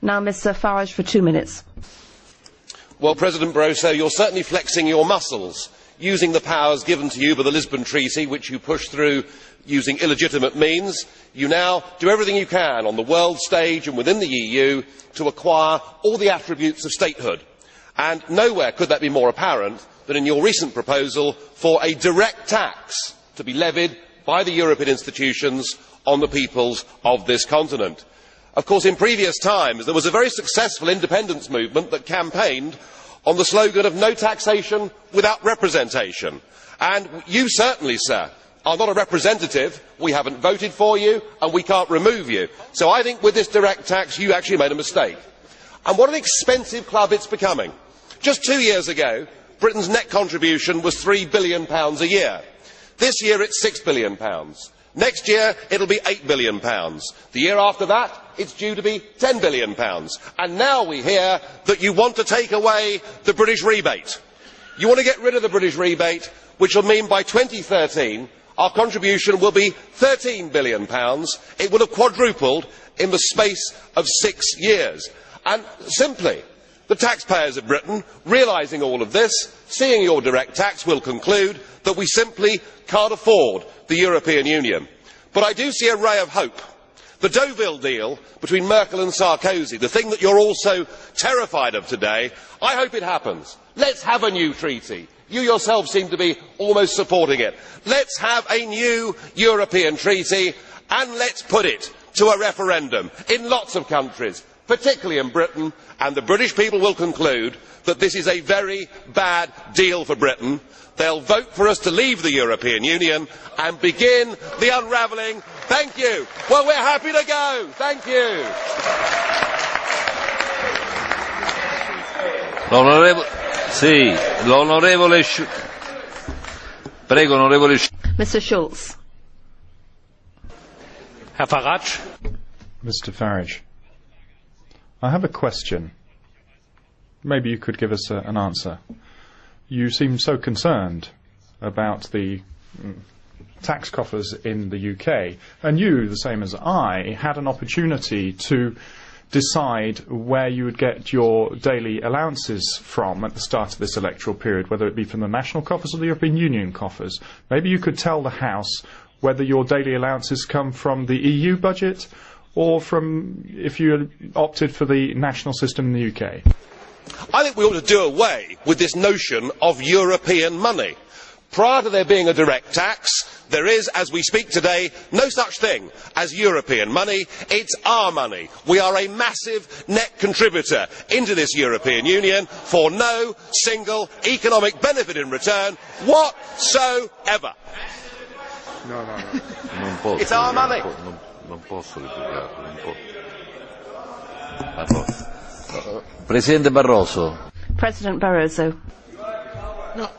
Now Mr Farage for 2 minutes. Well, President Barroso, you're certainly flexing your muscles, using the powers given to you by the Lisbon Treaty, which you pushed through using illegitimate means. You now do everything you can on the world stage and within the EU to acquire all the attributes of statehood. And nowhere could that be more apparent than in your recent proposal for a direct tax to be levied by the European institutions on the peoples of this continent. Of course, in previous times, there was a very successful independence movement that campaigned on the slogan of no taxation without representation. And you certainly, sir, are not a representative. We haven't voted for you, and we can't remove you. So I think with this direct tax, you actually made a mistake. And what an expensive club it's becoming. Just 2 years ago, Britain's net contribution was £3 billion a year. This year, it's £6 billion. Next year, it will be £8 billion. The year after that, it's due to be £10 billion. And now we hear that you want to take away the British rebate. You want to get rid of the British rebate, which will mean by 2013, our contribution will be £13 billion. It will have quadrupled in the space of 6 years. And simply, the taxpayers of Britain, realising all of this, seeing your direct tax, will conclude that we simply can't afford the European Union. But I do see a ray of hope. The Deauville deal between Merkel and Sarkozy, the thing that you're all so terrified of today, I hope it happens. Let's have a new treaty. You yourself seem to be almost supporting it. Let's have a new European treaty and let's put it to a referendum in lots of countries, particularly in Britain, and the British people will conclude that this is a very bad deal for Britain. They'll vote for us to leave the European Union and begin the unravelling. Thank you. Well, we're happy to go. Thank you. Mr Schulz. Herr Farage. Mr Farage, I have a question. Maybe you could give us an answer. You seem so concerned about the tax coffers in the UK, and you, the same as I, had an opportunity to decide where you would get your daily allowances from at the start of this electoral period, whether it be from the national coffers or the European Union coffers. Maybe you could tell the House whether your daily allowances come from the EU budget or from if you opted for the national system in the UK. I think we ought to do away with this notion of European money. Prior to there being a direct tax, there is, as we speak today, no such thing as European money. It's our money. We are a massive net contributor into this European Union for no single economic benefit in return whatsoever. No. It's our money. Non posso Presidente Barroso. President Barroso. No,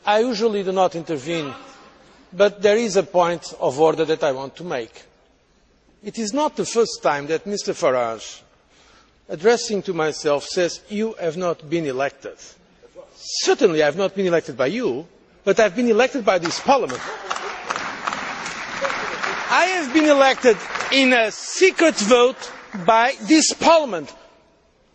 I usually do not intervene, but there is a point of order that I want to make. It is not the first time that Mr Farage, addressing to myself, says, "You have not been elected." Certainly I have not been elected by you, but I have been elected by this Parliament. I have been elected in a secret vote by this Parliament,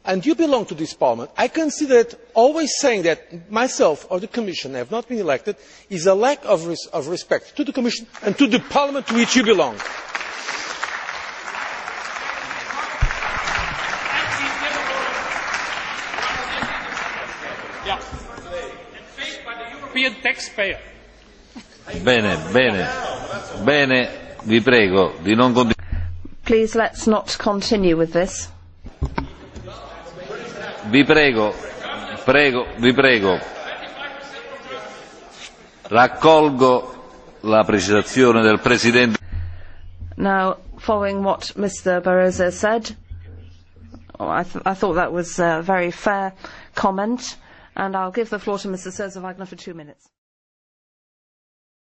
and you belong to this Parliament. I consider that always saying that myself or the Commission have not been elected is a lack of respect to the Commission and to the Parliament to which you belong. Taxpayer. Bene, vi prego di non continuare. Please, let's not continue with this. Vi prego. Raccolgo la precisazione del Presidente. Now, following what Mr Barroso said, I thought that was a very fair comment, and I'll give the floor to Mr Sosa Wagner for 2 minutes.